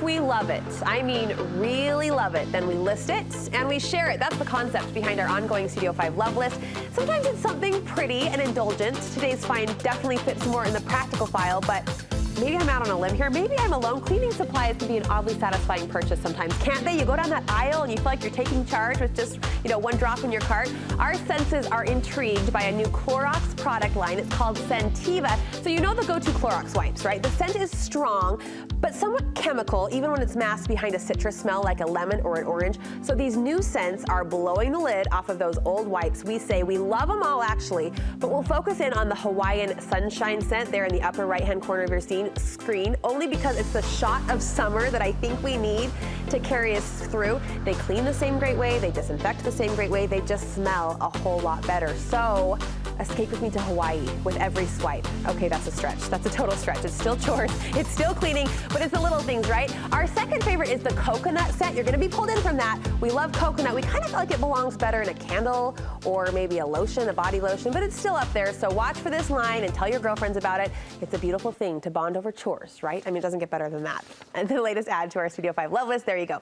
we love it, I mean really love it, then we list it and we share it. That's the concept behind our ongoing Studio 5 Love List. Sometimes it's something pretty and indulgent. Today's find definitely fits more in the practical file, but maybe I'm out on a limb here. Maybe I'm alone. Cleaning supplies can be an oddly satisfying purchase sometimes, can't they? You go down that aisle and you feel like you're taking charge with just, one drop in your cart. Our senses are intrigued by a new Clorox product line. It's called Scentiva. So you know the go-to Clorox wipes, right? The scent is strong, but somewhat chemical, even when it's masked behind a citrus smell like a lemon or an orange. So these new scents are blowing the lid off of those old wipes. We say we love them all actually, but we'll focus in on the Hawaiian Sunshine scent there in the upper right-hand corner of your screen, only because it's the shot of summer that I think we need to carry us through. They clean the same great way, they disinfect the same great way, they just smell a whole lot better. So escape with me to Hawaii with every swipe. Okay, that's a stretch. That's a total stretch. It's still chores, it's still cleaning, but it's the little things, right? Our second favorite is the coconut scent. You're gonna be pulled in from that. We love coconut. We kind of feel like it belongs better in a candle or maybe a lotion, a body lotion, but it's still up there. So watch for this line and tell your girlfriends about it. It's a beautiful thing to bond over chores, right? I mean, it doesn't get better than that. And the latest add to our Studio 5 Love List, there you go.